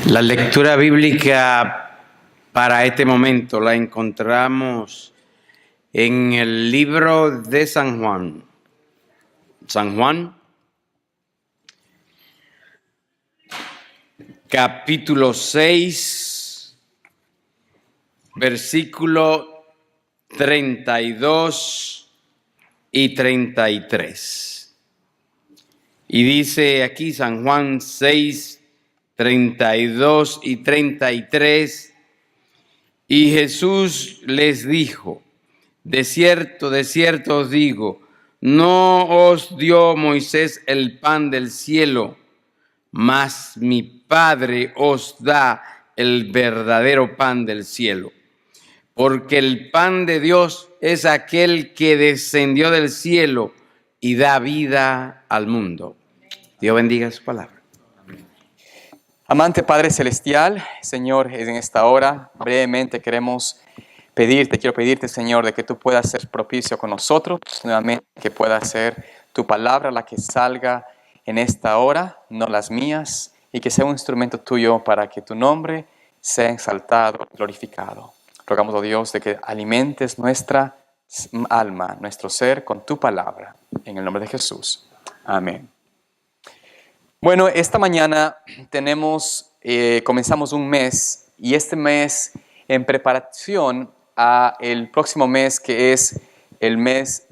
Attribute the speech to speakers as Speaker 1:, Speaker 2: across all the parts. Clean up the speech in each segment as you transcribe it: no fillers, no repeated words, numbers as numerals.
Speaker 1: La lectura bíblica para este momento la encontramos en el libro de San Juan. San Juan, capítulo 6, versículo 32 y 33. Y dice aquí San Juan 6, 32 y 33, y Jesús les dijo: de cierto os digo, no os dio Moisés el pan del cielo, mas mi Padre os da el verdadero pan del cielo. Porque el pan de Dios es aquel que descendió del cielo y da vida al mundo. Dios bendiga su palabra.
Speaker 2: Amante Padre Celestial, Señor, en esta hora brevemente quiero pedirte, Señor, de que tú puedas ser propicio con nosotros, nuevamente que pueda ser tu palabra la que salga en esta hora, no las mías, y que sea un instrumento tuyo para que tu nombre sea exaltado, glorificado. Rogamos, oh Dios, de que alimentes nuestra alma, nuestro ser con tu palabra, en el nombre de Jesús. Amén. Bueno, esta mañana comenzamos un mes, y este mes en preparación a el próximo mes, que es el mes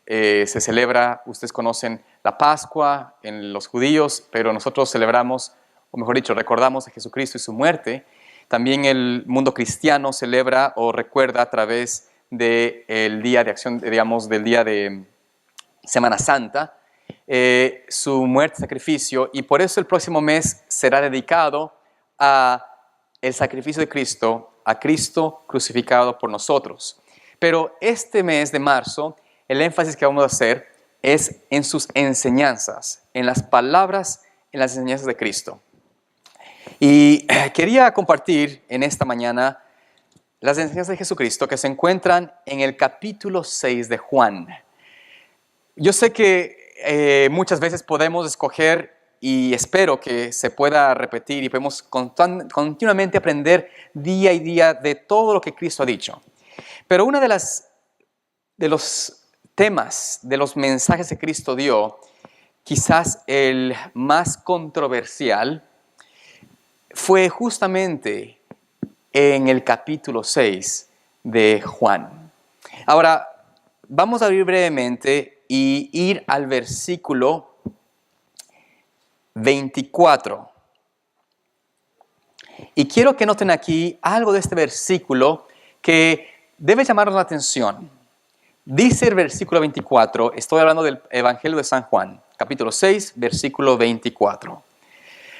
Speaker 2: se celebra, ustedes conocen la Pascua en los judíos, pero nosotros celebramos, o mejor dicho, recordamos a Jesucristo y su muerte. También el mundo cristiano celebra o recuerda a través del día de acción, digamos, del día de Semana Santa, su muerte, sacrificio, y por eso el próximo mes será dedicado a el sacrificio de Cristo, a Cristo crucificado por nosotros. Pero este mes de marzo, el énfasis que vamos a hacer es en sus enseñanzas, en las palabras, en las enseñanzas de Cristo. Y quería compartir en esta mañana las enseñanzas de Jesucristo que se encuentran en el capítulo 6 de Juan. Yo sé que muchas veces podemos escoger, y espero que se pueda repetir y podemos continuamente aprender día y día de todo lo que Cristo ha dicho. Pero uno de los temas, de los mensajes que Cristo dio, quizás el más controversial, fue justamente en el capítulo 6 de Juan. Ahora, vamos a abrir brevemente y ir al versículo 24. Y quiero que noten aquí algo de este versículo que debe llamarnos la atención. Dice el versículo 24, estoy hablando del Evangelio de San Juan, capítulo 6, versículo 24.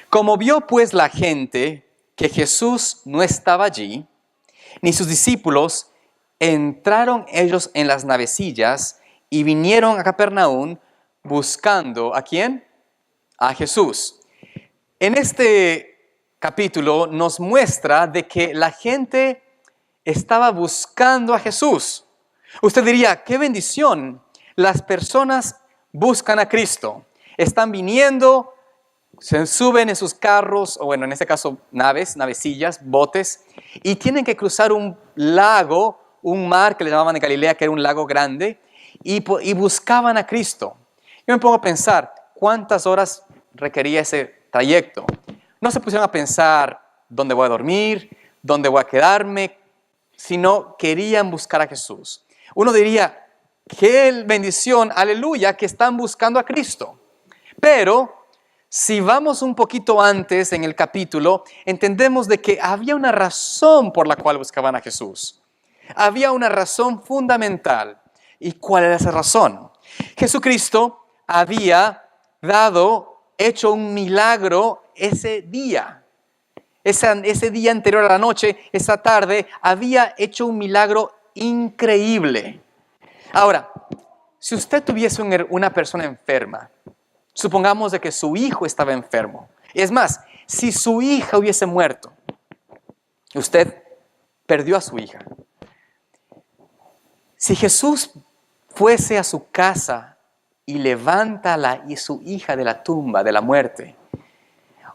Speaker 2: Como vio pues la gente que Jesús no estaba allí, ni sus discípulos, entraron ellos en las navecillas y vinieron a Capernaum buscando ¿a quién? A Jesús. En este capítulo nos muestra de que la gente estaba buscando a Jesús. Usted diría, qué bendición, las personas buscan a Cristo. Están viniendo, se suben en sus carros, o bueno, en este caso navecillas, botes, y tienen que cruzar un lago, un mar que le llamaban en Galilea, que era un lago grande, y buscaban a Cristo. Yo me pongo a pensar, ¿cuántas horas requería ese trayecto? No se pusieron a pensar dónde voy a dormir, dónde voy a quedarme, sino querían buscar a Jesús. Uno diría, qué bendición, aleluya, que están buscando a Cristo. Pero si vamos un poquito antes en el capítulo, entendemos de que había una razón por la cual buscaban a Jesús. Había una razón fundamental. ¿Y cuál era esa razón? Jesucristo había hecho un milagro ese día. Ese día anterior a la noche, esa tarde, había hecho un milagro increíble. Ahora, si usted tuviese una persona enferma, supongamos de que su hijo estaba enfermo. Es más, si su hija hubiese muerto, usted perdió a su hija. Si Jesús fuese a su casa y levanta a su hija de la tumba, de la muerte,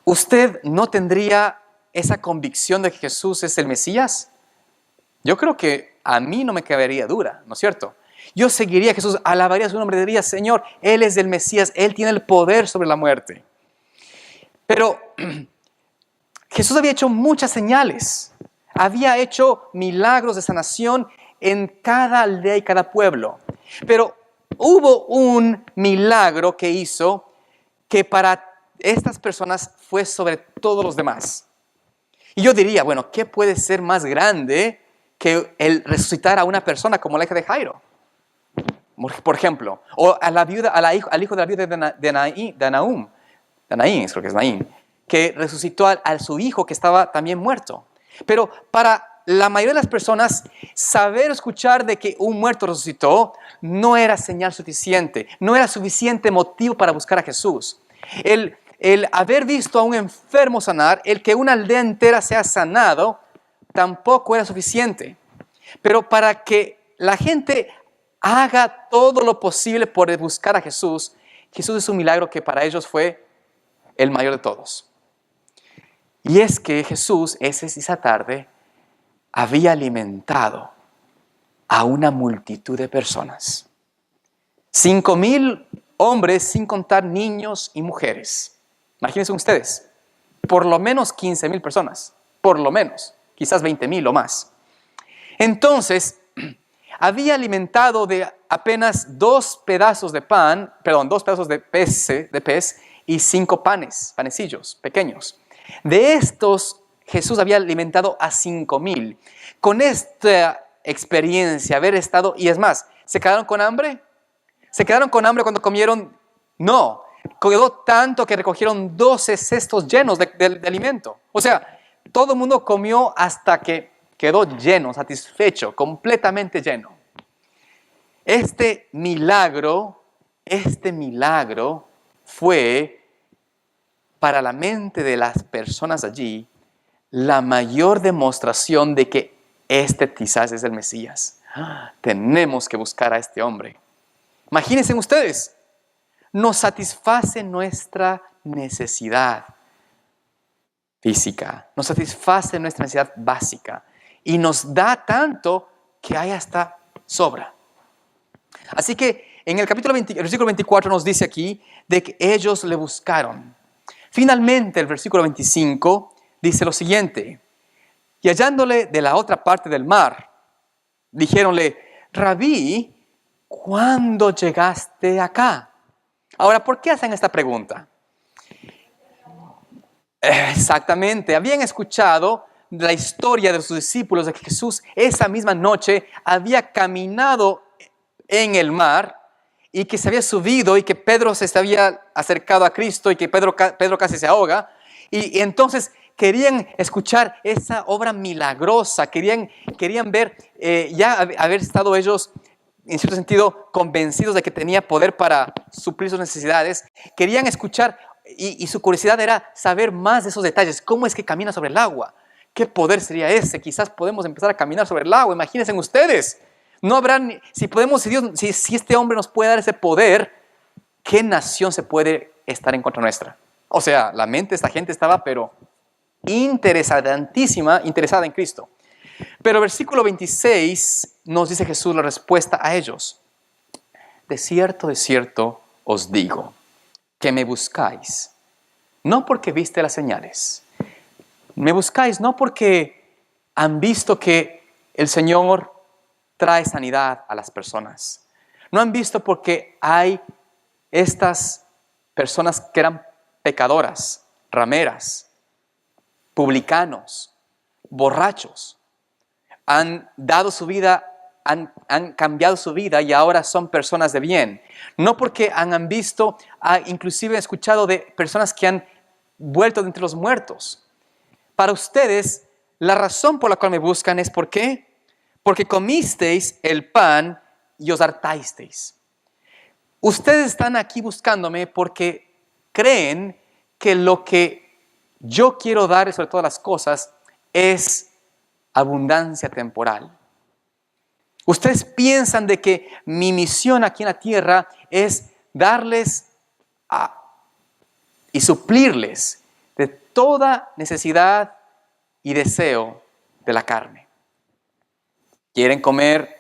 Speaker 2: ¿usted no tendría esa convicción de que Jesús es el Mesías? Yo creo que a mí no me cabería duda, ¿no es cierto? Yo seguiría a Jesús, alabaría su nombre, diría, Señor, Él es el Mesías, Él tiene el poder sobre la muerte. Pero Jesús había hecho muchas señales, había hecho milagros de sanación en cada aldea y cada pueblo. Pero hubo un milagro que hizo que para estas personas fue sobre todos los demás. Y yo diría, bueno, ¿qué puede ser más grande que el resucitar a una persona como la hija de Jairo? Por ejemplo, o a la viuda, al hijo de la viuda de Naín, creo que es Naín, que resucitó a su hijo que estaba también muerto. Pero para la mayoría de las personas, saber escuchar de que un muerto resucitó no era señal suficiente, no era suficiente motivo para buscar a Jesús. El haber visto a un enfermo sanar, el que una aldea entera sea sanado, tampoco era suficiente. Pero para que la gente haga todo lo posible por buscar a Jesús, Jesús es un milagro que para ellos fue el mayor de todos. Y es que Jesús esa tarde había alimentado a una multitud de personas. 5,000 hombres, sin contar niños y mujeres. Imagínense ustedes, por lo menos 15,000 personas, por lo menos, quizás 20,000 o más. Entonces, había alimentado de apenas 2 pedazos de pez y 5 panecillos pequeños. De estos, Jesús había alimentado a 5,000. Con esta experiencia, haber estado, y es más, ¿se quedaron con hambre? ¿Se quedaron con hambre cuando comieron? No, quedó tanto que recogieron 12 cestos llenos de alimento. O sea, todo el mundo comió hasta que quedó lleno, satisfecho, completamente lleno. Este milagro fue para la mente de las personas allí la mayor demostración de que este quizás es el Mesías. Tenemos que buscar a este hombre. Imagínense ustedes, nos satisface nuestra necesidad física, nos satisface nuestra necesidad básica y nos da tanto que hay hasta sobra. Así que en el versículo 24 nos dice aquí de que ellos le buscaron. Finalmente el versículo 25 dice lo siguiente: y hallándole de la otra parte del mar, dijéronle, Rabí, ¿cuándo llegaste acá? Ahora, ¿por qué hacen esta pregunta? Exactamente, habían escuchado la historia de sus discípulos de que Jesús esa misma noche había caminado en el mar y que se había subido y que Pedro se había acercado a Cristo y que Pedro casi se ahoga. Y entonces querían escuchar esa obra milagrosa, querían ver, ya haber estado ellos en cierto sentido convencidos de que tenía poder para suplir sus necesidades. Querían escuchar y su curiosidad era saber más de esos detalles. ¿Cómo es que camina sobre el agua? ¿Qué poder sería ese? Quizás podemos empezar a caminar sobre el agua. Imagínense ustedes. No habrá, si este hombre nos puede dar ese poder, ¿qué nación se puede estar en contra nuestra? O sea, la mente de esta gente estaba, pero interesada en Cristo. Pero el versículo 26 nos dice Jesús la respuesta a ellos. De cierto os digo, que me buscáis, no porque viste las señales. Me buscáis no porque han visto que el Señor trae sanidad a las personas. No han visto porque hay estas personas que eran pecadoras, rameras, publicanos, borrachos. Han dado su vida, han cambiado su vida y ahora son personas de bien. No porque han visto, inclusive escuchado de personas que han vuelto de entre los muertos. Para ustedes, la razón por la cual me buscan es ¿por qué? Porque comisteis el pan y os hartasteis. Ustedes están aquí buscándome porque creen que lo que yo quiero dar sobre todas las cosas es abundancia temporal. Ustedes piensan de que mi misión aquí en la tierra es darles y suplirles de toda necesidad y deseo de la carne. ¿Quieren comer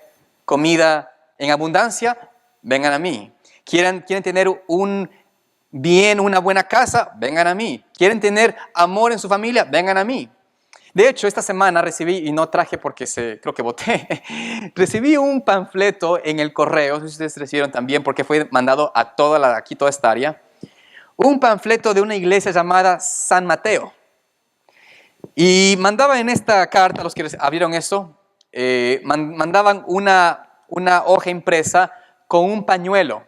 Speaker 2: comida en abundancia? Vengan a mí. ¿Quieren tener una buena casa? Vengan a mí. ¿Quieren tener amor en su familia? Vengan a mí. De hecho, esta semana recibí, y no traje porque creo que boté, recibí un panfleto en el correo, no sé si ustedes recibieron también porque fue mandado a toda esta área, un panfleto de una iglesia llamada San Mateo. Y mandaba en esta carta, los que abrieron eso, mandaban una hoja impresa con un pañuelo.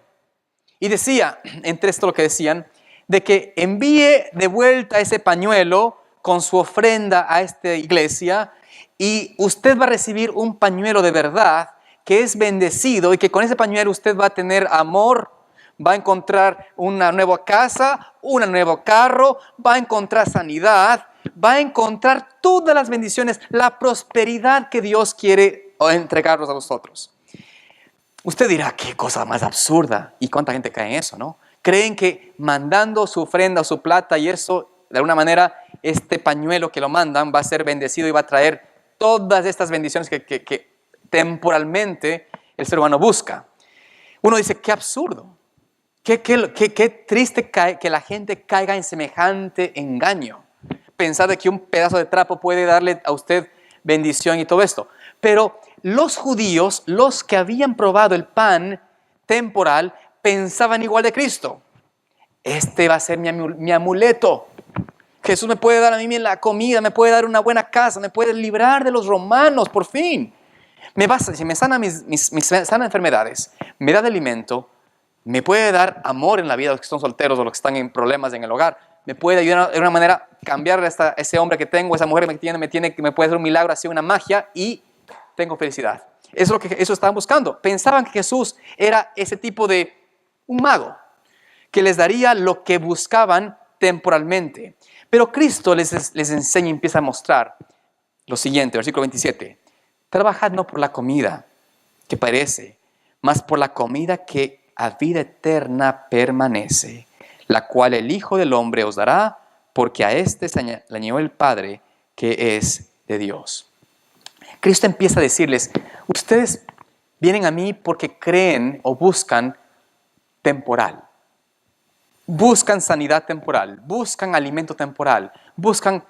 Speaker 2: Y decía, entre esto lo que decían, de que envíe de vuelta ese pañuelo con su ofrenda a esta iglesia y usted va a recibir un pañuelo de verdad que es bendecido y que con ese pañuelo usted va a tener amor, va a encontrar una nueva casa, un nuevo carro, va a encontrar sanidad, va a encontrar todas las bendiciones, la prosperidad que Dios quiere entregarnos a nosotros. Usted dirá, qué cosa más absurda. ¿Y cuánta gente cae en eso, no? Creen que mandando su ofrenda, su plata y eso, de alguna manera, este pañuelo que lo mandan va a ser bendecido y va a traer todas estas bendiciones que temporalmente el ser humano busca. Uno dice, qué absurdo. Qué triste que la gente caiga en semejante engaño. Pensar de que un pedazo de trapo puede darle a usted bendición y todo esto. Pero los judíos, los que habían probado el pan temporal, pensaban igual de Cristo. Este va a ser mi amuleto. Jesús me puede dar a mí la comida, me puede dar una buena casa, me puede librar de los romanos, por fin. Si me sana mis sana enfermedades, me da de alimento, me puede dar amor en la vida de los que están solteros o los que están en problemas en el hogar. Me puede ayudar de una manera a cambiar ese hombre que tengo, esa mujer que me puede hacer un milagro, así una magia y tengo felicidad. Eso es lo que estaban buscando. Pensaban que Jesús era ese tipo de un mago que les daría lo que buscaban temporalmente. Pero Cristo les enseña y empieza a mostrar lo siguiente, versículo 27. Trabajad no por la comida que perece, mas por la comida que a vida eterna permanece, la cual el Hijo del Hombre os dará, porque a éste le añadió el Padre, que es de Dios. Cristo empieza a decirles, ustedes vienen a mí porque creen o buscan temporal. Buscan sanidad temporal, buscan alimento temporal, buscan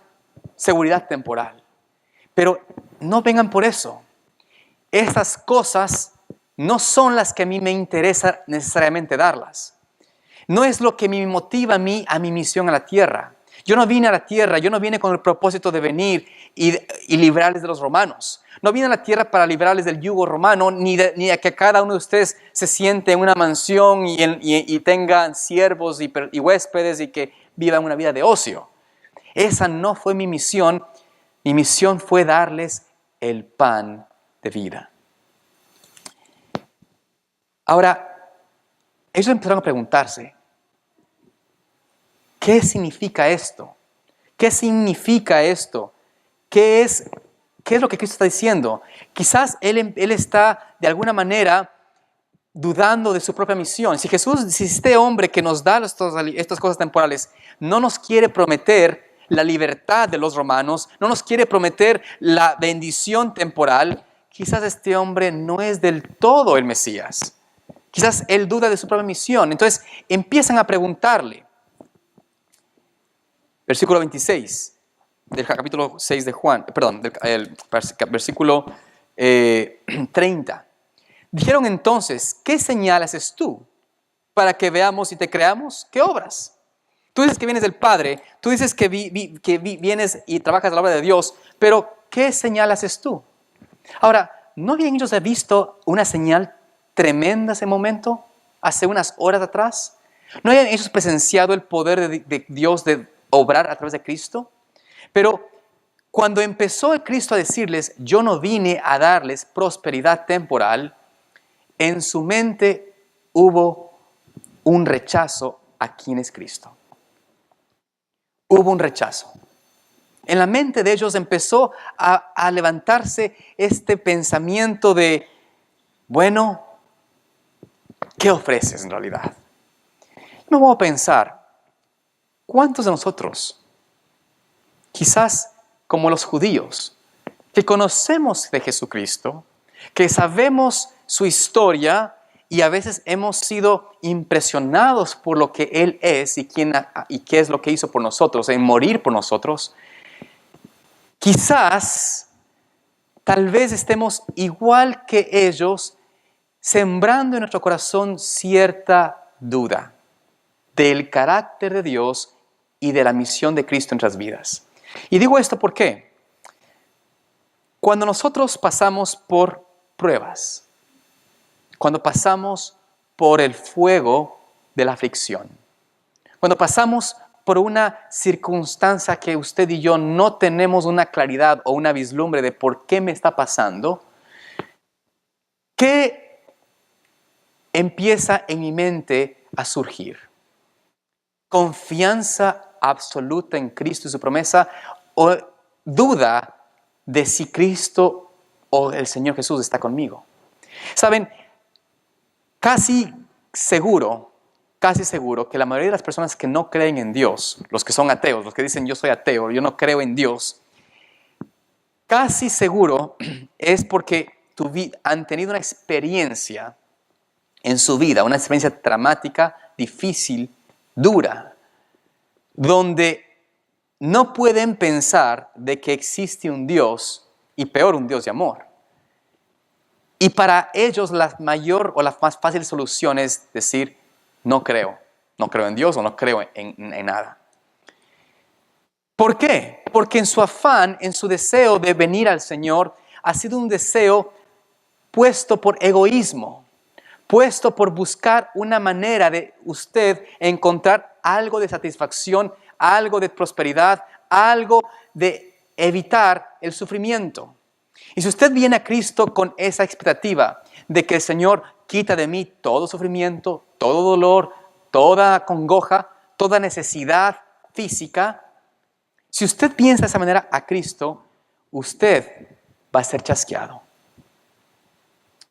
Speaker 2: seguridad temporal. Pero no vengan por eso. Esas cosas no son las que a mí me interesa necesariamente darlas. No es lo que me motiva a mí a mi misión a la tierra. Yo no vine a la tierra, yo no vine con el propósito de venir y librarles de los romanos. No vine a la tierra para librarles del yugo romano, ni a que cada uno de ustedes se siente en una mansión y tengan siervos y huéspedes y que vivan una vida de ocio. Esa no fue mi misión. Mi misión fue darles el pan de vida. Ahora, ellos empezaron a preguntarse, ¿qué significa esto? ¿Qué significa esto? ¿Qué es lo que Cristo está diciendo? Quizás él está de alguna manera dudando de su propia misión. Si este hombre que nos da estas cosas temporales no nos quiere prometer la libertad de los romanos, no nos quiere prometer la bendición temporal, quizás este hombre no es del todo el Mesías. Quizás él duda de su propia misión. Entonces empiezan a preguntarle. Versículo 26 del capítulo 6 de Juan, el versículo 30. Dijeron entonces, ¿qué señal haces tú para que veamos y te creamos? ¿Qué obras? Tú dices que vienes del Padre, tú dices que vienes y trabajas a la obra de Dios, pero ¿qué señal haces tú? Ahora, ¿no habían ellos visto una señal tremenda ese momento, hace unas horas atrás? ¿No habían ellos presenciado el poder de Dios de obrar a través de Cristo? Pero cuando empezó el Cristo a decirles, yo no vine a darles prosperidad temporal, en su mente hubo un rechazo a quién es Cristo. Hubo un rechazo. En la mente de ellos empezó a levantarse este pensamiento de, bueno, ¿qué ofreces en realidad? Me voy a pensar, ¿cuántos de nosotros quizás como los judíos, que conocemos de Jesucristo, que sabemos su historia y a veces hemos sido impresionados por lo que Él es y qué es lo que hizo por nosotros, en morir por nosotros. Quizás, tal vez estemos igual que ellos, sembrando en nuestro corazón cierta duda del carácter de Dios y de la misión de Cristo en nuestras vidas. Y digo esto ¿por qué? Cuando nosotros pasamos por pruebas, cuando pasamos por el fuego de la aflicción, cuando pasamos por una circunstancia que usted y yo no tenemos una claridad o una vislumbre de por qué me está pasando, ¿qué empieza en mi mente a surgir? ¿Confianza absoluta en Cristo y su promesa o duda de si Cristo o el Señor Jesús está conmigo? Saben, casi seguro que la mayoría de las personas que no creen en Dios, los que son ateos, los que dicen yo soy ateo, yo no creo en Dios, casi seguro es porque han tenido una experiencia en su vida, una experiencia dramática, difícil, dura, donde no pueden pensar de que existe un Dios, y peor un Dios de amor. Y para ellos la mayor o la más fácil solución es decir, no creo en Dios o no creo en nada. ¿Por qué? Porque en su afán, en su deseo de venir al Señor, ha sido un deseo puesto por egoísmo, puesto por buscar una manera de usted encontrar algo de satisfacción, algo de prosperidad, algo de evitar el sufrimiento. Y si usted viene a Cristo con esa expectativa de que el Señor quita de mí todo sufrimiento, todo dolor, toda congoja, toda necesidad física, si usted piensa de esa manera a Cristo, usted va a ser chasqueado.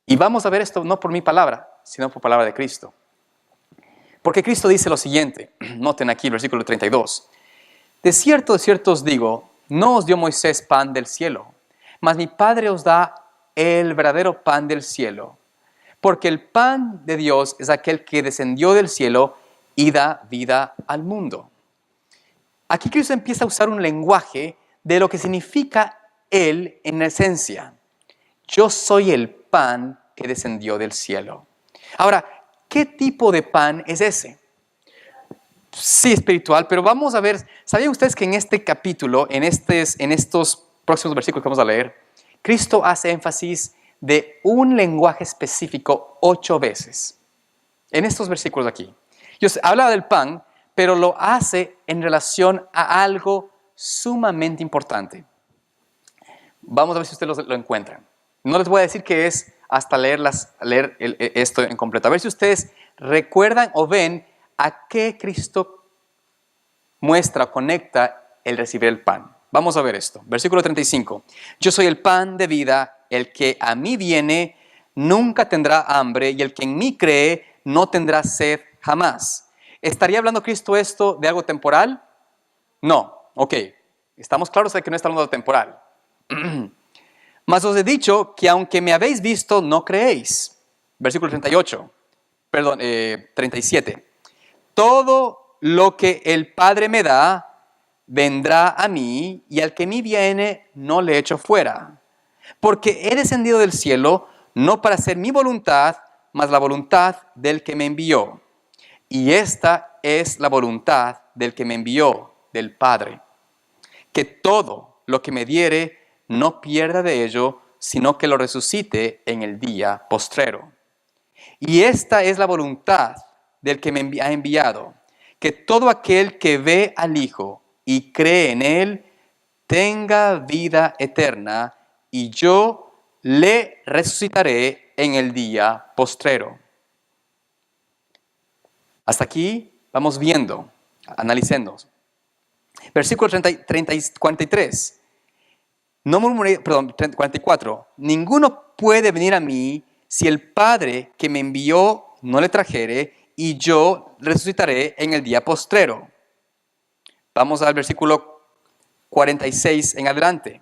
Speaker 2: Y vamos a ver esto no por mi palabra, sino por palabra de Cristo. Porque Cristo dice lo siguiente, noten aquí el versículo 32. De cierto os digo, no os dio Moisés pan del cielo, mas mi Padre os da el verdadero pan del cielo. Porque el pan de Dios es aquel que descendió del cielo y da vida al mundo. Aquí Cristo empieza a usar un lenguaje de lo que significa Él en esencia. Yo soy el pan que descendió del cielo. Ahora, ¿qué tipo de pan es ese? Sí, espiritual, pero vamos a ver, ¿sabían ustedes que en este capítulo, en estos próximos versículos que vamos a leer, Cristo hace énfasis de un lenguaje específico 8 veces? En estos versículos aquí. Dios habla del pan, pero lo hace en relación a algo sumamente importante. Vamos a ver si ustedes lo encuentran. No les voy a decir qué es hasta leer esto en completo. A ver si ustedes recuerdan o ven a qué Cristo muestra o conecta el recibir el pan. Vamos a ver esto. Versículo 35. Yo soy el pan de vida, el que a mí viene nunca tendrá hambre y el que en mí cree no tendrá sed jamás. ¿Estaría hablando Cristo esto de algo temporal? No. Ok. Estamos claros de que no está hablando de temporal. Mas os he dicho que aunque me habéis visto, no creéis. Versículo 37. Todo lo que el Padre me da, vendrá a mí, y al que a mí viene, no le echo fuera. Porque he descendido del cielo, no para hacer mi voluntad, mas la voluntad del que me envió. Y esta es la voluntad del que me envió, del Padre. Que todo lo que me diere, no pierda de ello, sino que lo resucite en el día postrero. Y esta es la voluntad del que me ha enviado, que todo aquel que ve al Hijo y cree en Él, tenga vida eterna, y yo le resucitaré en el día postrero. Hasta aquí vamos viendo, analicemos. Versículo 43. No murmuré, 44. Ninguno puede venir a mí si el Padre que me envió no le trajere, y yo resucitaré en el día postrero. Vamos al versículo 46 en adelante.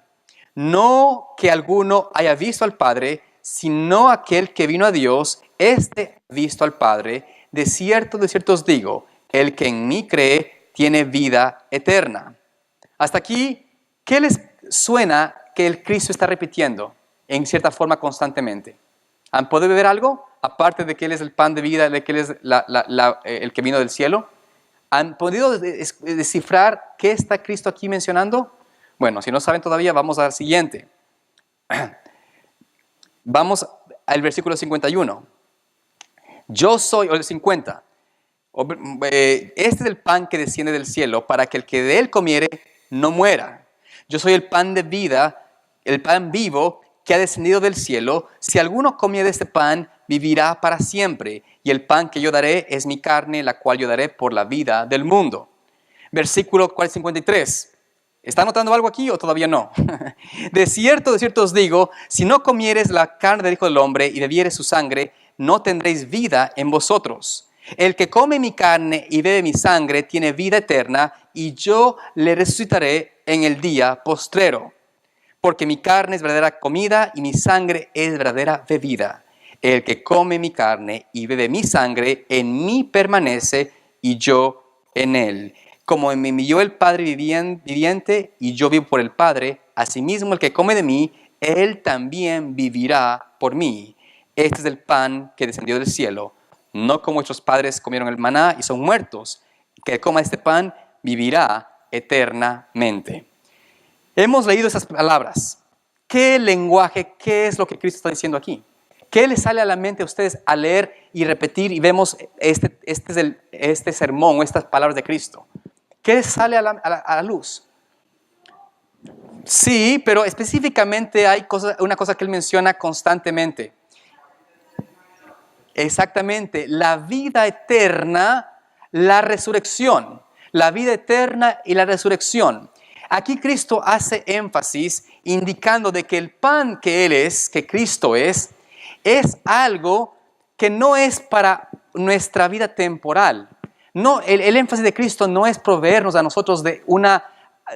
Speaker 2: No que alguno haya visto al Padre, sino aquel que vino a Dios, este ha visto al Padre. De cierto os digo, el que en mí cree tiene vida eterna. Hasta aquí, ¿qué les suena que el Cristo está repitiendo en cierta forma constantemente? ¿Han podido ver algo? Aparte de que Él es el pan de vida, de que Él es el que vino del cielo. ¿Han podido descifrar qué está Cristo aquí mencionando? Bueno, si no saben todavía, vamos al siguiente. Vamos al versículo 51. Yo soy, o el 50. Este es el pan que desciende del cielo, para que el que de él comiere no muera. Yo soy el pan de vida, el pan vivo que ha descendido del cielo. Si alguno comiere de este pan, vivirá para siempre. Y el pan que yo daré es mi carne, la cual yo daré por la vida del mundo. Versículo 53. ¿Está notando algo aquí o todavía no? De cierto os digo, si no comieres la carne del Hijo del Hombre y bebieres su sangre, no tendréis vida en vosotros. El que come mi carne y bebe mi sangre tiene vida eterna, y yo le resucitaré en el día postrero. Porque mi carne es verdadera comida y mi sangre es verdadera bebida. El que come mi carne y bebe mi sangre, en mí permanece y yo en él. Como me envió el Padre viviente y yo vivo por el Padre, asimismo el que come de mí, él también vivirá por mí. Este es el pan que descendió del cielo. No como vuestros padres comieron el maná y son muertos. Que coma este pan vivirá eternamente. Hemos leído esas palabras. ¿Qué lenguaje, qué es lo que Cristo está diciendo aquí? ¿Qué les sale a la mente a ustedes al leer y repetir y vemos este sermón o estas palabras de Cristo? ¿Qué les sale a la luz? Sí, pero específicamente hay una cosa que él menciona constantemente. Exactamente, la vida eterna, la resurrección. La vida eterna y la resurrección. Aquí Cristo hace énfasis indicando de que el pan que Él es, que Cristo es algo que no es para nuestra vida temporal. No, el énfasis de Cristo no es proveernos a nosotros de una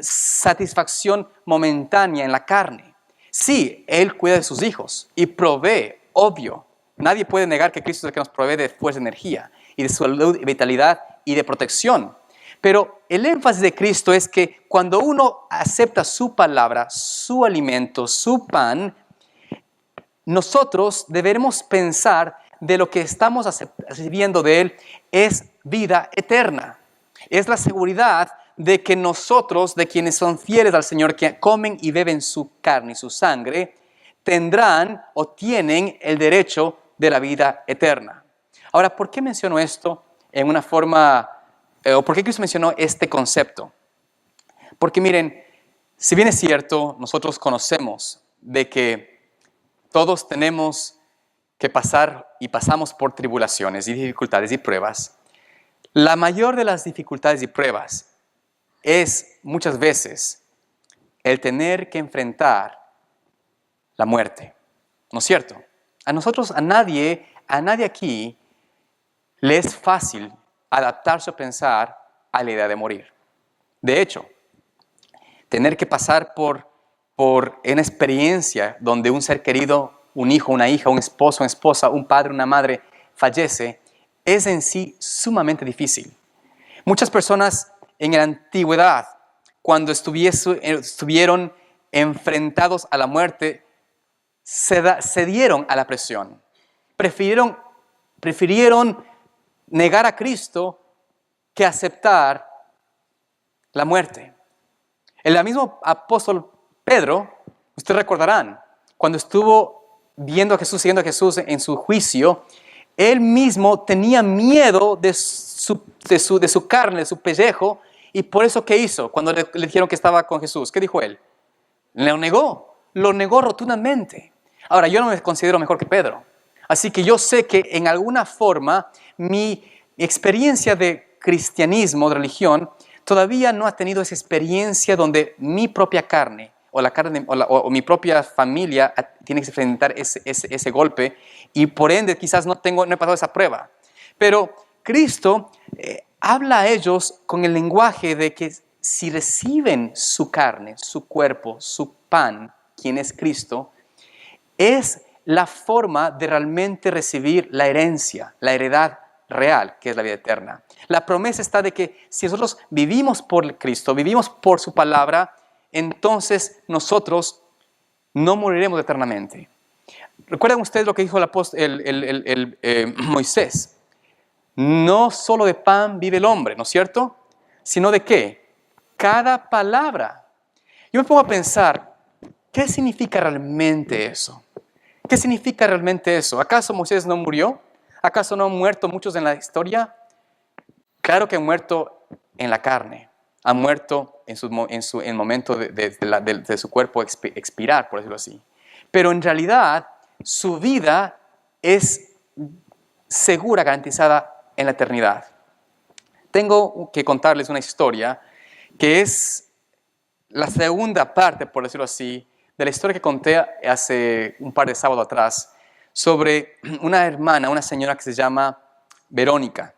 Speaker 2: satisfacción momentánea en la carne. Sí, Él cuida de sus hijos y provee, obvio. Nadie puede negar que Cristo es el que nos provee de fuerza, energía y de salud y vitalidad y de protección. Pero el énfasis de Cristo es que cuando uno acepta su palabra, su alimento, su pan, nosotros deberemos pensar de lo que estamos recibiendo de Él es vida eterna. Es la seguridad de que nosotros, de quienes son fieles al Señor, que comen y beben su carne y su sangre, tendrán o tienen el derecho de la vida eterna. Ahora, ¿por qué menciono esto en una forma, o por qué Cristo mencionó este concepto? Porque miren, si bien es cierto, nosotros conocemos de que todos tenemos que pasar y pasamos por tribulaciones y dificultades y pruebas, la mayor de las dificultades y pruebas es muchas veces el tener que enfrentar la muerte. ¿No es cierto? A nosotros, a nadie aquí le es fácil adaptarse o pensar a la idea de morir. De hecho, tener que pasar por una experiencia donde un ser querido, un hijo, una hija, un esposo, una esposa, un padre, una madre fallece, es en sí sumamente difícil. Muchas personas en la antigüedad, cuando estuvieron enfrentados a la muerte, cedieron a la presión. Prefirieron negar a Cristo que aceptar la muerte. El mismo apóstol Pedro, ustedes recordarán, cuando estuvo viendo a Jesús, siguiendo a Jesús en su juicio, él mismo tenía miedo de su carne, de su pellejo, y por eso, ¿qué hizo? Cuando le dijeron que estaba con Jesús, ¿qué dijo él? Lo negó rotundamente. Ahora, yo no me considero mejor que Pedro, así que yo sé que en alguna forma mi experiencia de cristianismo, de religión, todavía no ha tenido esa experiencia donde mi propia carne o mi propia familia tiene que enfrentar ese golpe, y por ende quizás no he pasado esa prueba. Pero Cristo habla a ellos con el lenguaje de que si reciben su carne, su cuerpo, su pan, quien es Cristo, es la forma de realmente recibir la herencia, la heredad real, que es la vida eterna. La promesa está de que si nosotros vivimos por Cristo, vivimos por su palabra, entonces nosotros no moriremos eternamente. ¿Recuerdan ustedes lo que dijo Moisés? No solo de pan vive el hombre, ¿no es cierto? Sino de qué? Cada palabra. Yo me pongo a pensar, ¿qué significa realmente eso? ¿Qué significa realmente eso? ¿Acaso Moisés no murió? ¿Acaso no han muerto muchos en la historia? Claro que han muerto en la carne, han muerto en el momento de su cuerpo expirar, por decirlo así. Pero en realidad su vida es segura, garantizada en la eternidad. Tengo que contarles una historia que es la segunda parte, por decirlo así, de la historia que conté hace un par de sábados atrás sobre una hermana, una señora que se llama Verónica.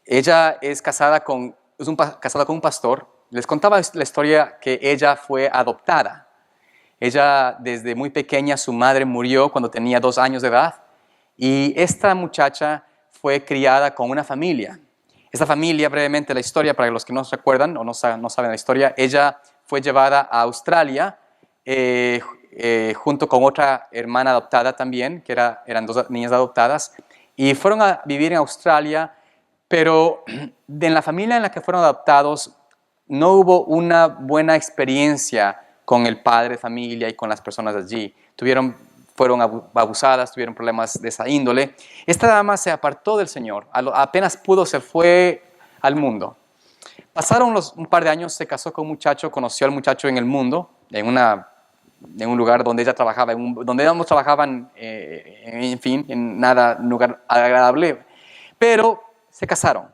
Speaker 2: Ella es casada con un pastor. Les contaba la historia que ella fue adoptada. Ella, desde muy pequeña, su madre murió cuando tenía 2 años de edad. Y esta muchacha fue criada con una familia. Esta familia, brevemente la historia, para los que no se recuerdan o no saben la historia, ella fue llevada a Australia junto con otra hermana adoptada también, que eran 2 niñas adoptadas, y fueron a vivir en Australia, pero en la familia en la que fueron adoptados no hubo una buena experiencia con el padre de familia y con las personas allí. Fueron abusadas, tuvieron problemas de esa índole. Esta dama se apartó del Señor, apenas pudo, se fue al mundo. Pasaron un par de años, se casó con un muchacho, conoció al muchacho en el mundo, en un lugar donde ella trabajaba, donde ambos trabajaban, en fin, en nada lugar agradable, pero se casaron.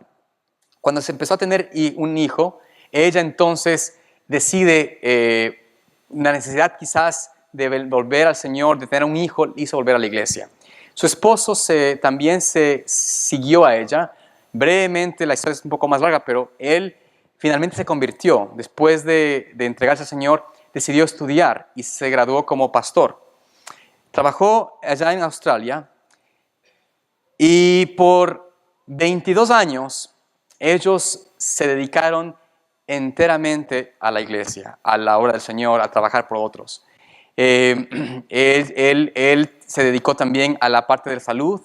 Speaker 2: Cuando se empezó a tener un hijo, ella entonces decide la necesidad quizás de volver al Señor, de tener un hijo, hizo volver a la iglesia. Su esposo también se siguió a ella. Brevemente, la historia es un poco más larga, pero él finalmente se convirtió. Después de entregarse al Señor, decidió estudiar y se graduó como pastor. Trabajó allá en Australia y por 22 años ellos se dedicaron enteramente a la iglesia, a la obra del Señor, a trabajar por otros. Él se dedicó también a la parte de salud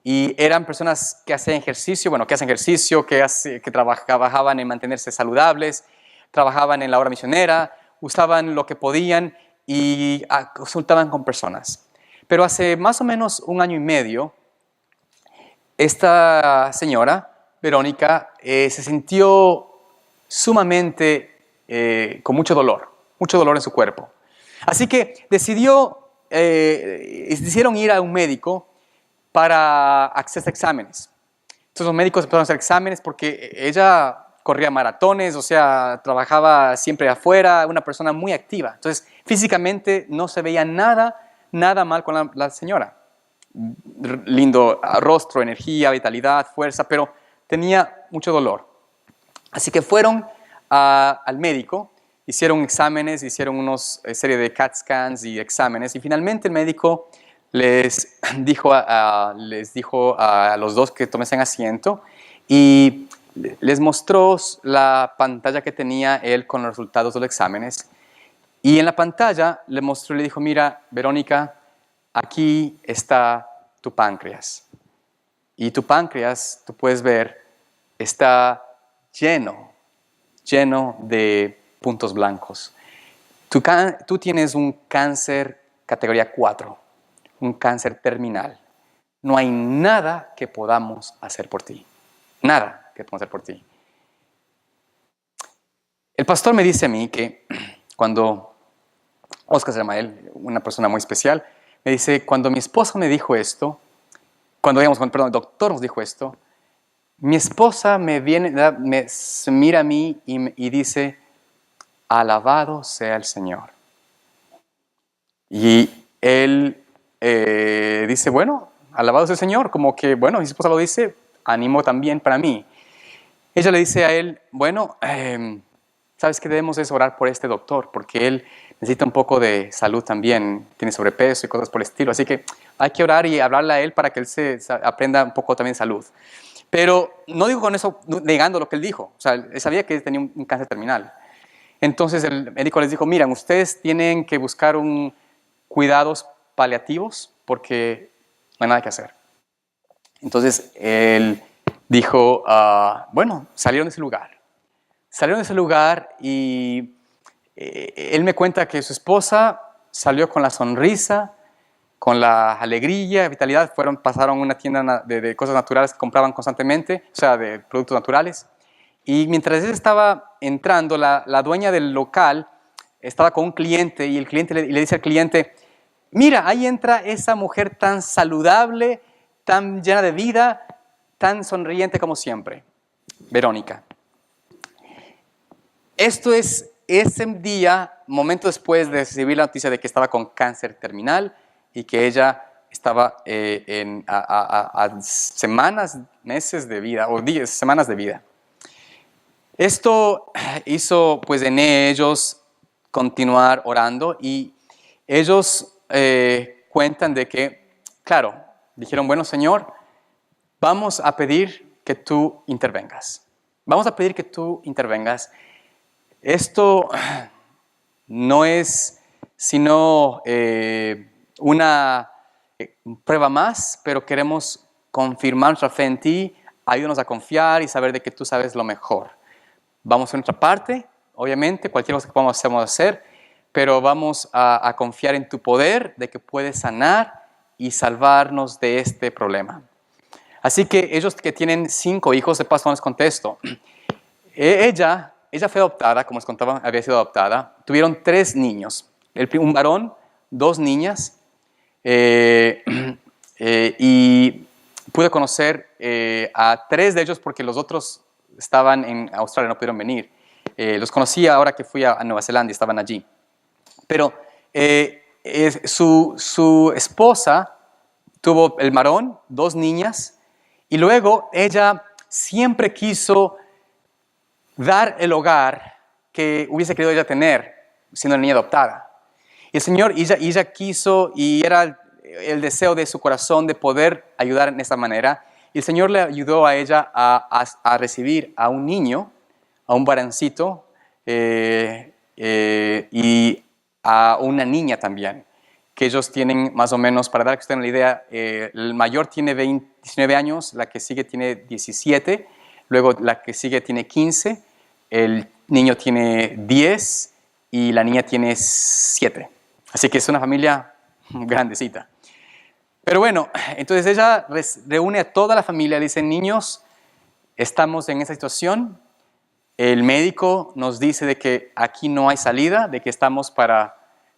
Speaker 2: y eran personas que hacían ejercicio, que trabajaban en mantenerse saludables, trabajaban en la obra misionera, usaban lo que podían y consultaban con personas. Pero hace más o menos 1 año y medio, esta señora, Verónica, se sintió sumamente con mucho dolor en su cuerpo. Así que decidieron ir a un médico para hacerse exámenes. Entonces los médicos empezaron a hacer exámenes porque ella corría maratones, o sea, trabajaba siempre afuera, una persona muy activa. Entonces físicamente no se veía nada mal con la señora. Lindo rostro, energía, vitalidad, fuerza, pero tenía mucho dolor. Así que fueron al médico, hicieron exámenes, hicieron una serie de CAT scans y exámenes, y finalmente el médico les dijo a los dos que tomasen asiento y les mostró la pantalla que tenía él con los resultados de los exámenes. Y en la pantalla le dijo, mira, Verónica, aquí está tu páncreas. Y tu páncreas, tú puedes ver, está lleno de puntos blancos. Tú tienes un cáncer categoría 4, un cáncer terminal. No hay nada que podamos hacer por ti. Nada que podamos hacer por ti. El pastor me dice a mí que cuando Oscar se llama él, una persona muy especial, me dice, cuando mi esposa me dijo esto, el doctor nos dijo esto, mi esposa me mira a mí y dice, alabado sea el Señor. Y él dice, bueno, alabado sea el Señor, como que, bueno, mi esposa lo dice, ánimo también para mí. ella le dice a él, bueno, ¿sabes qué? Debemos es orar por este doctor, porque él necesita un poco de salud también, tiene sobrepeso y cosas por el estilo. Así que hay que orar y hablarle a él para que él aprenda un poco también de salud. Pero no digo con eso negando lo que él dijo. O sea, él sabía que tenía un cáncer terminal. Entonces el médico les dijo, miren, ustedes tienen que buscar cuidados paliativos porque no hay nada que hacer. Entonces él dijo, bueno, salieron de ese lugar. Salieron de ese lugar y él me cuenta que su esposa salió con la sonrisa, con la alegría, vitalidad. Pasaron a una tienda de cosas naturales que compraban constantemente, o sea, de productos naturales. Y mientras él estaba entrando, la dueña del local estaba con un cliente y el cliente le dice al cliente, mira, ahí entra esa mujer tan saludable, tan llena de vida, tan sonriente como siempre, Verónica. Esto es ese día, momento después de recibir la noticia de que estaba con cáncer terminal y que ella estaba a semanas, meses de vida, o semanas de vida. Esto hizo pues en ellos continuar orando y ellos cuentan de que, claro, dijeron, bueno, Señor, vamos a pedir que tú intervengas. Vamos a pedir que tú intervengas. Esto no es sino una prueba más, pero queremos confirmar nuestra fe en ti. Ayúdanos a confiar y saber de que tú sabes lo mejor. Vamos a hacer nuestra parte, obviamente, cualquier cosa que podamos hacer, pero vamos a confiar en tu poder, de que puedes sanar y salvarnos de este problema. Así que ellos que tienen 5 hijos, de paso no les contesto. Ella fue adoptada, como les contaba, había sido adoptada. Tuvieron 3 niños, un varón, 2 niñas, y pude conocer a 3 de ellos porque los otros estaban en Australia, no pudieron venir. Los conocí ahora que fui a Nueva Zelanda y estaban allí. Pero su esposa tuvo el varón, 2 niñas, y luego ella siempre quiso dar el hogar que hubiese querido ella tener siendo una niña adoptada. Y el Señor, ella quiso, y era el deseo de su corazón de poder ayudar en esa manera. Y el Señor le ayudó a ella a recibir a un niño, a un varoncito, y a una niña también, que ellos tienen más o menos, para dar a usted una idea, el mayor tiene 19 años, la que sigue tiene 17, luego la que sigue tiene 15, el niño tiene 10 y la niña tiene 7. Así que es una familia grandecita. Pero bueno, entonces ella reúne a toda la familia, dice, niños, estamos en esta situación, el médico nos dice de que aquí no hay salida, de que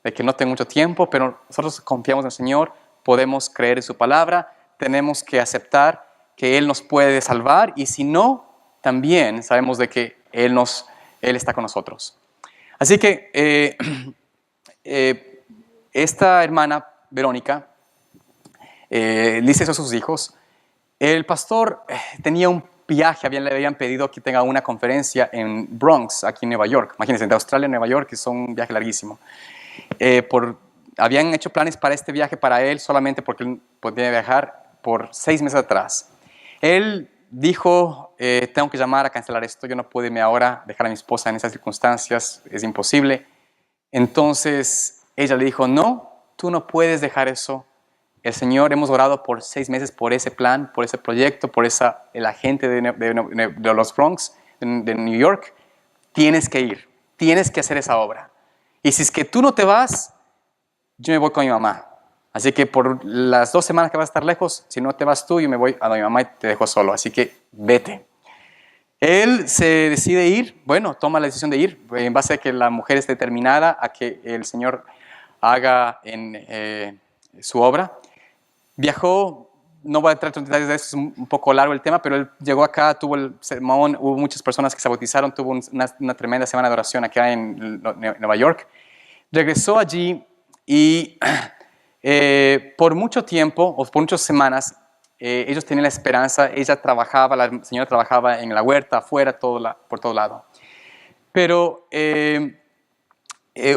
Speaker 2: de que no tengo mucho tiempo, pero nosotros confiamos en el Señor, podemos creer en su palabra, tenemos que aceptar que Él nos puede salvar y si no, también sabemos de que Él está con nosotros. Así que esta hermana, Verónica, dice eso a sus hijos. El pastor tenía un viaje, le habían pedido que tenga una conferencia en Bronx, aquí en Nueva York. Imagínense, de Australia a Nueva York, que son un viaje larguísimo. Habían hecho planes para este viaje para él solamente porque él podía viajar por 6 meses atrás. Él dijo, tengo que llamar a cancelar esto, yo no puedo irme ahora, dejar a mi esposa en esas circunstancias, es imposible. Entonces ella le dijo, no, tú no puedes dejar eso. El Señor, hemos orado por 6 meses por ese plan, por ese proyecto, por la gente de los Bronx, de New York. Tienes que ir, tienes que hacer esa obra. Y si es que tú no te vas, yo me voy con mi mamá. Así que por las 2 semanas que vas a estar lejos, si no te vas tú, yo me voy a mi mamá y te dejo solo. Así que vete. Él se decide ir, bueno, toma la decisión de ir en base a que la mujer esté determinada a que el Señor haga en su obra. Viajó, no voy a entrar en detalles de eso, es un poco largo el tema, pero él llegó acá, tuvo el sermón, hubo muchas personas que se bautizaron, tuvo una tremenda semana de oración acá en Nueva York. Regresó allí y por mucho tiempo, o por muchas semanas, ellos tenían la esperanza, ella trabajaba, la señora trabajaba en la huerta, afuera, por todo lado. Pero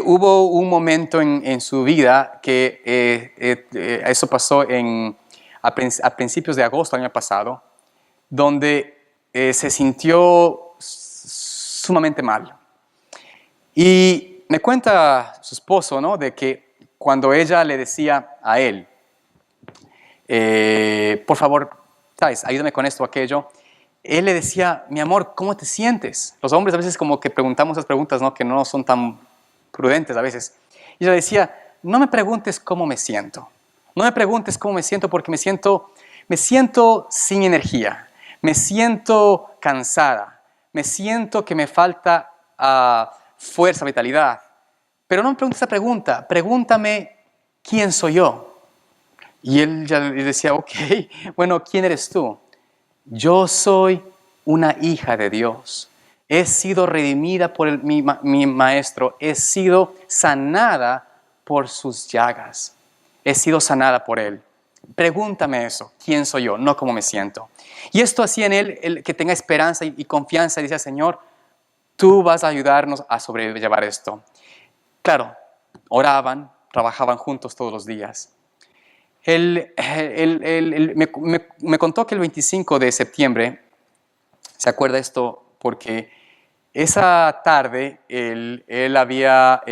Speaker 2: hubo un momento en su vida que eso pasó a principios de agosto del año pasado, donde se sintió sumamente mal. Y me cuenta su esposo, ¿no?, de que cuando ella le decía a él, por favor, ¿sabes?, ayúdame con esto o aquello, él le decía, mi amor, ¿cómo te sientes? Los hombres a veces como que preguntamos esas preguntas, ¿no?, que no son tan prudentes a veces. Y ella decía, no me preguntes cómo me siento. No me preguntes cómo me siento porque me siento sin energía. Me siento cansada. Me siento que me falta fuerza, vitalidad. Pero no me preguntes esa pregunta. Pregúntame quién soy yo. Y él ya le decía, ok, bueno, ¿quién eres tú? Yo soy una hija de Dios. He sido redimida por mi maestro. He sido sanada por sus llagas. He sido sanada por él. Pregúntame eso. ¿Quién soy yo? No cómo me siento. Y esto hacía en él que tenga esperanza y confianza. Y decía, Señor, tú vas a ayudarnos a sobrellevar esto. Claro, oraban, trabajaban juntos todos los días. Él me contó que el 25 de septiembre, se acuerda esto porque esa tarde él había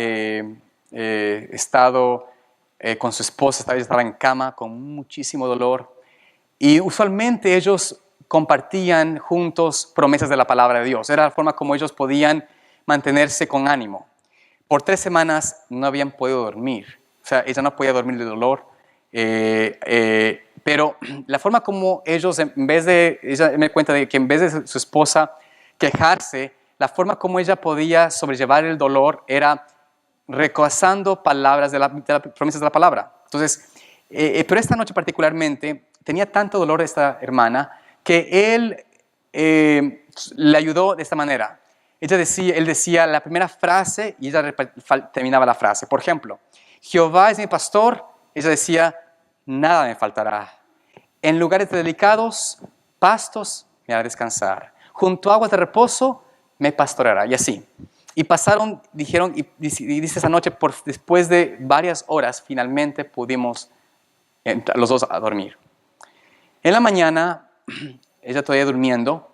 Speaker 2: estado con su esposa, estaba en cama con muchísimo dolor y usualmente ellos compartían juntos promesas de la palabra de Dios. Era la forma como ellos podían mantenerse con ánimo. Por 3 semanas no habían podido dormir, o sea, ella no podía dormir de dolor. Pero la forma como ellos, ella me cuenta de que en vez de su esposa quejarse, la forma como ella podía sobrellevar el dolor era recordando palabras de las promesas de la palabra. Entonces, pero esta noche particularmente tenía tanto dolor esta hermana que él le ayudó de esta manera. Él decía la primera frase y ella terminaba la frase. Por ejemplo, Jehová es mi pastor. Ella decía, nada me faltará. En lugares delicados, pastos me hará descansar. Junto a aguas de reposo, me pastoreará. Y así. Y pasaron, dijeron, y dice esa noche, después de varias horas, finalmente pudimos los dos a dormir. En la mañana, ella todavía durmiendo,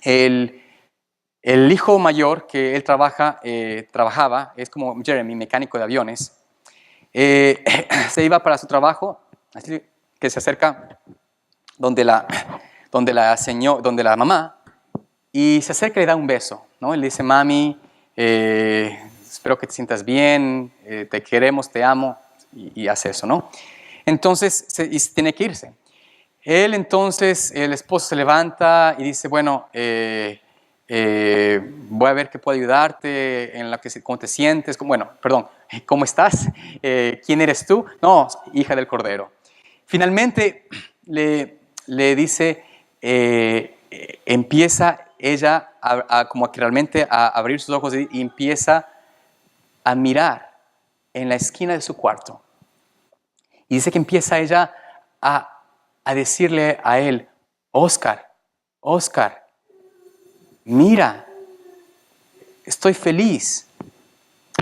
Speaker 2: el hijo mayor que él trabajaba, es como Jeremy, mecánico de aviones, se iba para su trabajo, así que se acerca donde la mamá y se acerca y le da un beso, ¿no? Él le dice, mami, espero que te sientas bien, te queremos, te amo, y hace eso, ¿no? Entonces, tiene que irse. Entonces, el esposo se levanta y dice, bueno, voy a ver qué puedo ayudarte, cómo te sientes, ¿cómo estás? ¿Quién eres tú? No, hija del Cordero. Finalmente le dice, empieza ella como que realmente a abrir sus ojos y empieza a mirar en la esquina de su cuarto. Y dice que empieza ella a decirle a él, Oscar, mira, estoy feliz.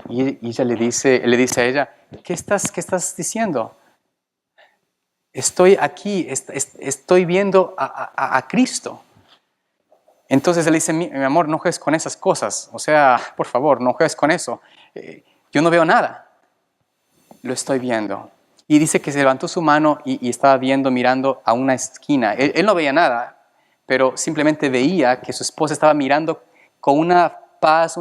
Speaker 2: Y ella le dice a ella, ¿qué estás diciendo? Estoy aquí, estoy viendo a Cristo. Entonces él dice, mi amor, no juegues con esas cosas. O sea, por favor, no juegues con eso. Yo no veo nada. Lo estoy viendo. Y dice que se levantó su mano y estaba mirando a una esquina. Él no veía nada, pero simplemente veía que su esposa estaba mirando con una paz,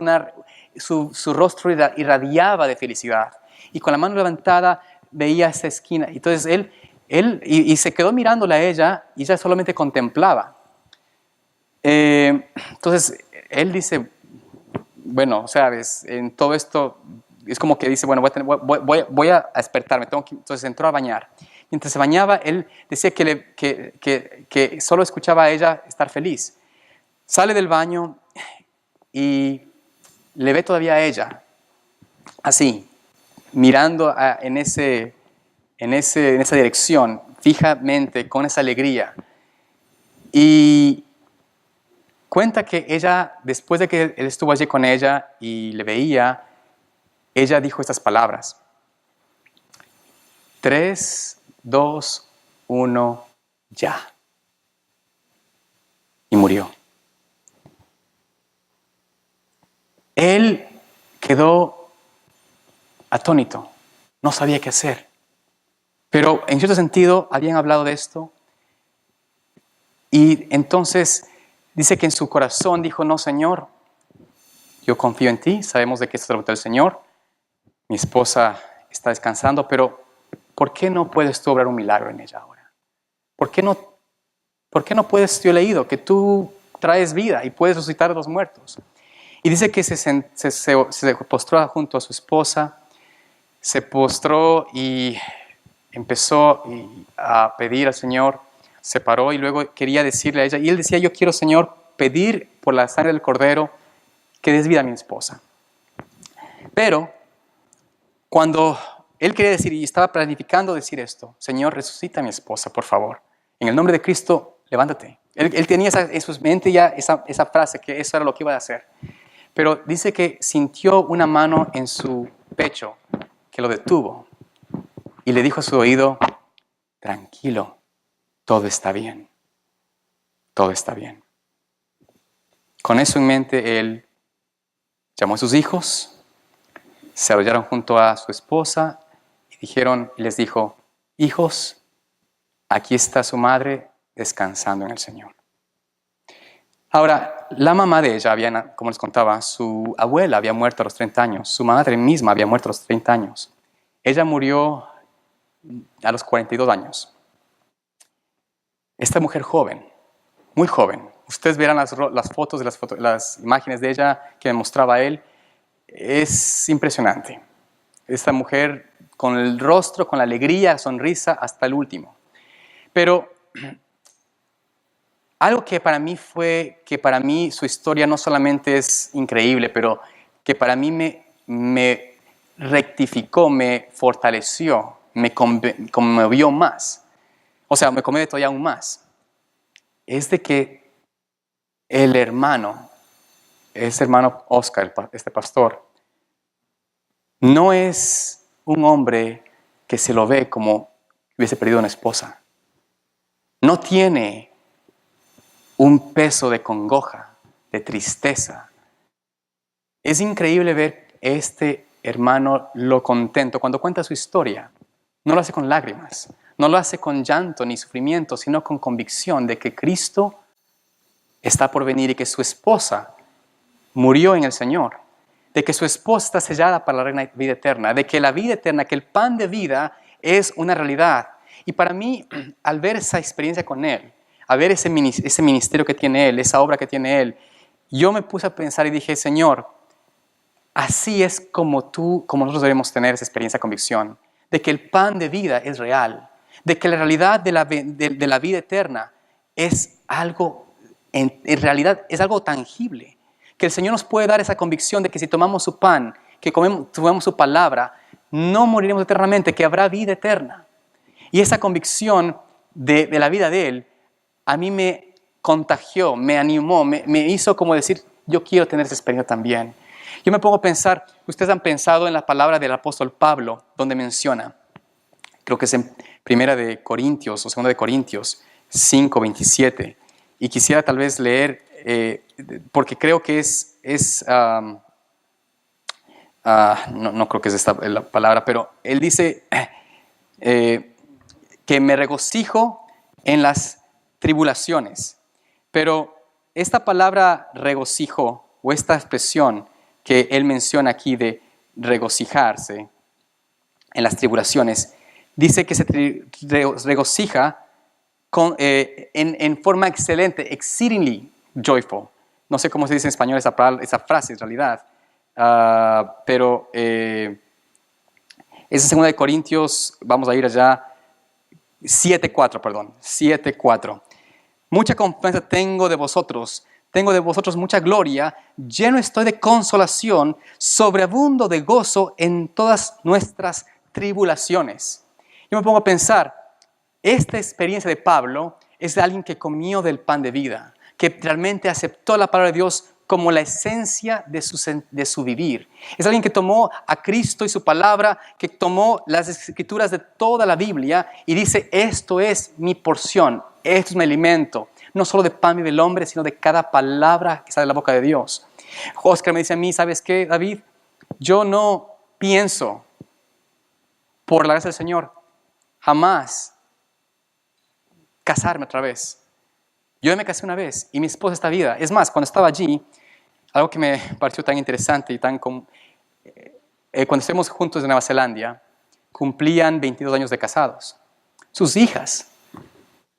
Speaker 2: su rostro irradiaba de felicidad. Y con la mano levantada veía esa esquina. Entonces él se quedó mirándola a ella y ella solamente contemplaba. Entonces él dice, bueno, sabes, en todo esto es como que dice, bueno, voy a despertarme. Entonces entró a bañar. Mientras se bañaba, él decía que solo escuchaba a ella estar feliz. Sale del baño y le ve todavía a ella, así, mirando en esa dirección, fijamente, con esa alegría. Y cuenta que ella, después de que él estuvo allí con ella y le veía, ella dijo estas palabras: 3, 2, 1, ya. Y murió. Él quedó atónito, no sabía qué hacer. Pero en cierto sentido habían hablado de esto. Y entonces dice que en su corazón dijo: no, Señor, yo confío en ti, sabemos de que esto es el Señor. Mi esposa está descansando, pero ¿por qué no puedes tú obrar un milagro en ella ahora? ¿Por qué no puedes? Yo he leído que tú traes vida y puedes resucitar a los muertos. Y dice que se postró junto a su esposa, se postró y empezó a pedir al Señor, se paró y luego quería decirle a ella, y él decía: yo quiero, Señor, pedir por la sangre del Cordero que des vida a mi esposa. Pero cuando él quería decir, y estaba planificando decir esto: Señor, resucita a mi esposa, por favor. En el nombre de Cristo, levántate. Él tenía en su mente ya esa frase, que eso era lo que iba a hacer. Pero dice que sintió una mano en su pecho que lo detuvo y le dijo a su oído: tranquilo, todo está bien, todo está bien. Con eso en mente, él llamó a sus hijos, se arrollaron junto a su esposa y les dijo: hijos, aquí está su madre descansando en el Señor. Ahora, la mamá de ella, como les contaba, su abuela había muerto a los 30 años, su madre misma había muerto a los 30 años. Ella murió a los 42 años. Esta mujer joven, muy joven, ustedes verán las fotos, las imágenes de ella que me mostraba él, es impresionante. Esta mujer con el rostro, con la alegría, sonrisa hasta el último. Pero algo que para mí su historia no solamente es increíble, pero que para mí me rectificó, me fortaleció, me conmovió más. O sea, me conmueve todavía aún más. Es de que ese hermano Oscar, este pastor, no es un hombre que se lo ve como hubiese perdido una esposa. No tiene un peso de congoja, de tristeza. Es increíble ver este hermano lo contento cuando cuenta su historia. No lo hace con lágrimas, no lo hace con llanto ni sufrimiento, sino con convicción de que Cristo está por venir y que su esposa murió en el Señor, de que su esposa está sellada para la reina vida eterna, de que la vida eterna, que el pan de vida es una realidad. Y para mí, al ver esa experiencia con él, a ver ese ministerio que tiene él, esa obra que tiene él, yo me puse a pensar y dije: Señor, así es como nosotros debemos tener esa experiencia de convicción, de que el pan de vida es real, de que la realidad de la vida eterna es algo, en realidad es algo tangible, que el Señor nos puede dar esa convicción de que si tomamos su pan, que tomamos su palabra, no moriremos eternamente, que habrá vida eterna. Y esa convicción de la vida de Él, a mí me contagió, me animó, me hizo como decir: yo quiero tener esa experiencia también. Yo me pongo a pensar, ustedes han pensado en la palabra del apóstol Pablo, donde menciona, creo que es en 1 de Corintios o 2 de Corintios 5, 27, y quisiera tal vez leer, porque creo que no creo que es esta la palabra, pero él dice que me regocijo en las tribulaciones. Pero esta palabra regocijo, o esta expresión que él menciona aquí de regocijarse en las tribulaciones, dice que se regocija en forma excelente, exceedingly joyful. No sé cómo se dice en español esa frase en realidad, pero es en 2 de Corintios, vamos a ir allá, 7:4. Mucha confianza tengo de vosotros mucha gloria, lleno estoy de consolación, sobreabundo de gozo en todas nuestras tribulaciones. Yo me pongo a pensar, Esta experiencia de Pablo es de alguien que comió del pan de vida, que realmente aceptó la palabra de Dios como la esencia de su vivir. Es alguien que tomó a Cristo y su palabra, que tomó las escrituras de toda la Biblia y dice, esto es mi porción, esto es mi alimento, no solo de pan vive el hombre, sino de cada palabra que sale de la boca de Dios. Oscar me dice a mí, ¿sabes qué, David? Yo no pienso, por la gracia del Señor, jamás casarme otra vez. Yo me casé una vez y mi esposa está viva. Es más, cuando estaba allí, algo que me pareció tan interesante y cuando estuvimos juntos en Nueva Zelanda, cumplían 22 años de casados. Sus hijas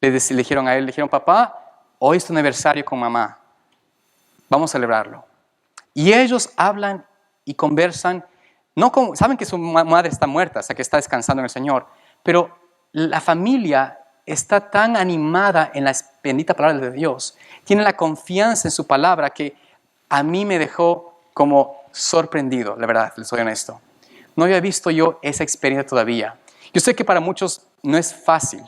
Speaker 2: le dijeron a él, papá, hoy es tu aniversario con mamá. Vamos a celebrarlo. Y ellos hablan y conversan, saben que su madre está muerta, o sea que está descansando en el Señor, pero la familia está tan animada en la bendita palabra de Dios, tiene la confianza en su palabra que a mí me dejó como sorprendido, la verdad, les soy honesto. No había visto yo esa experiencia todavía. Yo sé que para muchos no es fácil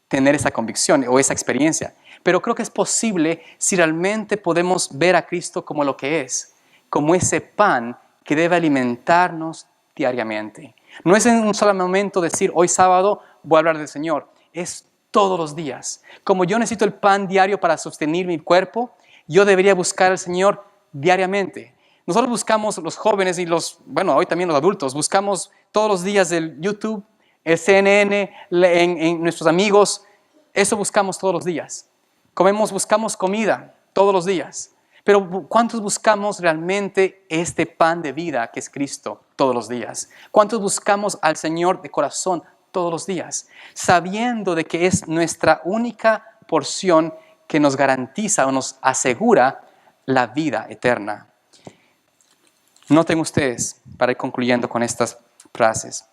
Speaker 2: tener esa convicción o esa experiencia, pero creo que es posible si realmente podemos ver a Cristo como lo que es, como ese pan que debe alimentarnos diariamente. No es en un solo momento decir, hoy sábado voy a hablar del Señor. Es todos los días. Como yo necesito el pan diario para sostener mi cuerpo, yo debería buscar al Señor diariamente. Nosotros buscamos, los jóvenes y hoy también los adultos, buscamos todos los días el YouTube, el CNN, en nuestros amigos. Eso buscamos todos los días. Buscamos comida todos los días. Pero ¿cuántos buscamos realmente este pan de vida que es Cristo todos los días? ¿Cuántos buscamos al Señor de corazón todos los días? Sabiendo de que es nuestra única porción que nos garantiza o nos asegura la vida eterna. Noten ustedes, para ir concluyendo con estas frases.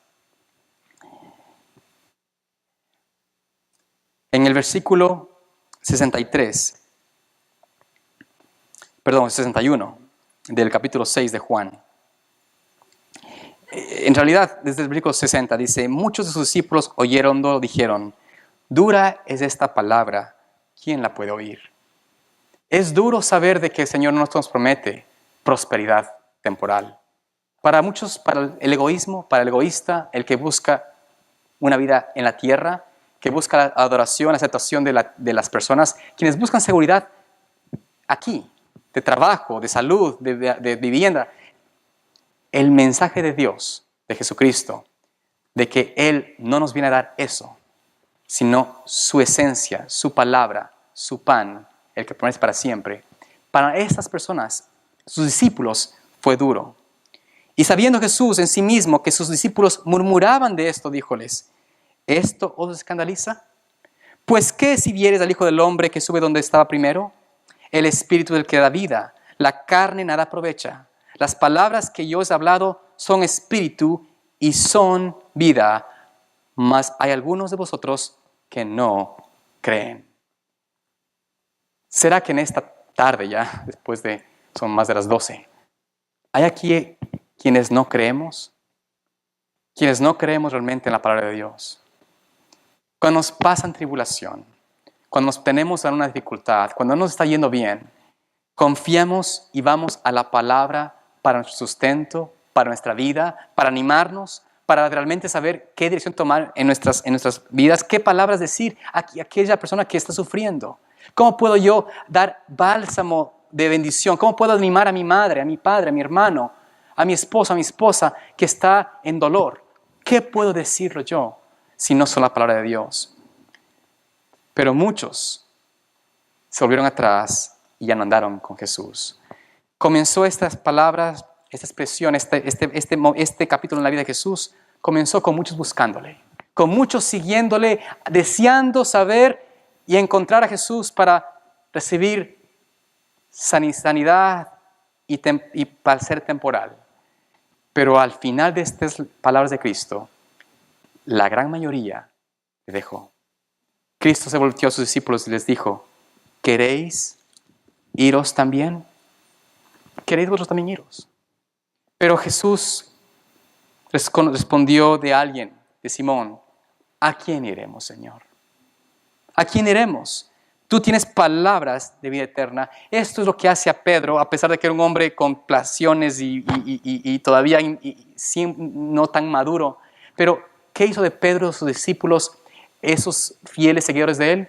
Speaker 2: En el versículo 61 del capítulo 6 de Juan. En realidad, desde el versículo 60 dice, muchos de sus discípulos oyéronlo, dijeron, dura es esta palabra, ¿quién la puede oír? Es duro saber de que el Señor no nos promete prosperidad temporal. Para muchos, para el egoísmo, para el egoísta, el que busca una vida en la tierra, que busca la adoración, la aceptación de las personas, quienes buscan seguridad aquí, de trabajo, de salud, de vivienda. El mensaje de Dios, de Jesucristo, de que Él no nos viene a dar eso, sino su esencia, su palabra, su pan, el que promete para siempre. Para estas personas, sus discípulos, fue duro. Y sabiendo Jesús en sí mismo que sus discípulos murmuraban de esto, díjoles, ¿esto os escandaliza? Pues ¿qué si vieres al Hijo del Hombre que sube donde estaba primero? El Espíritu del que da vida, la carne nada aprovecha. Las palabras que yo os he hablado son espíritu y son vida, mas hay algunos de vosotros que no creen. ¿Será que en esta tarde ya, son más de las 12, hay aquí quienes no creemos? Quienes no creemos realmente en la palabra de Dios. Cuando nos pasan tribulación, cuando nos tenemos en una dificultad, cuando no nos está yendo bien, confiamos y vamos a la palabra para nuestro sustento, para nuestra vida, para animarnos, para realmente saber qué dirección tomar en nuestras vidas, qué palabras decir a aquella persona que está sufriendo. ¿Cómo puedo yo dar bálsamo de bendición? ¿Cómo puedo animar a mi madre, a mi padre, a mi hermano, a mi esposo, a mi esposa que está en dolor? ¿Qué puedo decirlo yo si no son la palabra de Dios? Pero muchos se volvieron atrás y ya no andaron con Jesús. Comenzó estas palabras, esta expresión, este capítulo en la vida de Jesús, comenzó con muchos buscándole, con muchos siguiéndole, deseando saber y encontrar a Jesús para recibir sanidad y para ser temporal. Pero al final de estas palabras de Cristo, la gran mayoría le dejó. Cristo se volteó a sus discípulos y les dijo, ¿queréis iros también? ¿Queréis vosotros también iros? Pero Jesús respondió de alguien, de Simón, ¿a quién iremos, Señor? ¿A quién iremos? Tú tienes palabras de vida eterna. Esto es lo que hace a Pedro, a pesar de que era un hombre con pasiones y todavía no tan maduro. Pero, ¿qué hizo de Pedro sus discípulos, esos fieles seguidores de él?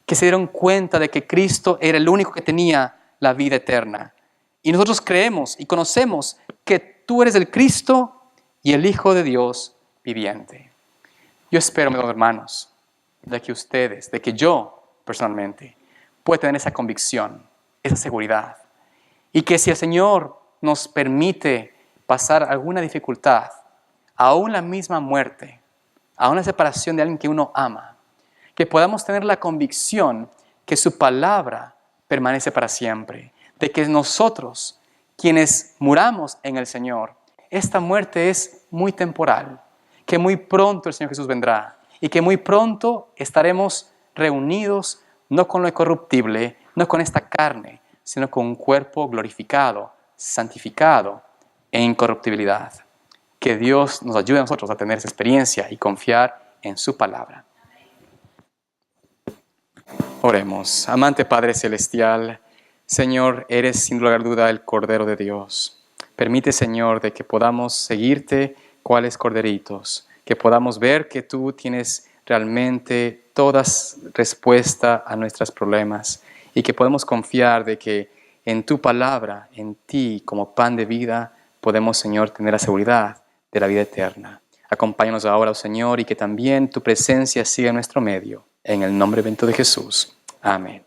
Speaker 2: Que se dieron cuenta de que Cristo era el único que tenía la vida eterna. Y nosotros creemos y conocemos que tú eres el Cristo y el Hijo de Dios viviente. Yo espero, mis hermanos, de que ustedes, de que yo personalmente, pueda tener esa convicción, esa seguridad. Y que si el Señor nos permite pasar alguna dificultad, aún la misma muerte, aún la separación de alguien que uno ama, que podamos tener la convicción que su palabra permanece para siempre, de que nosotros, quienes muramos en el Señor, esta muerte es muy temporal, que muy pronto el Señor Jesús vendrá y que muy pronto estaremos reunidos no con lo incorruptible, no con esta carne, sino con un cuerpo glorificado, santificado e incorruptibilidad. Que Dios nos ayude a nosotros a tener esa experiencia y confiar en su palabra. Oremos. Amante Padre Celestial, Señor, eres sin lugar a duda el Cordero de Dios. Permite, Señor, de que podamos seguirte cuales corderitos, que podamos ver que tú tienes realmente todas respuesta a nuestros problemas y que podemos confiar de que en tu palabra, en ti como pan de vida, podemos, Señor, tener la seguridad de la vida eterna. Acompáñanos ahora, oh Señor, y que también tu presencia siga en nuestro medio. En el nombre bendito de Jesús. Amén.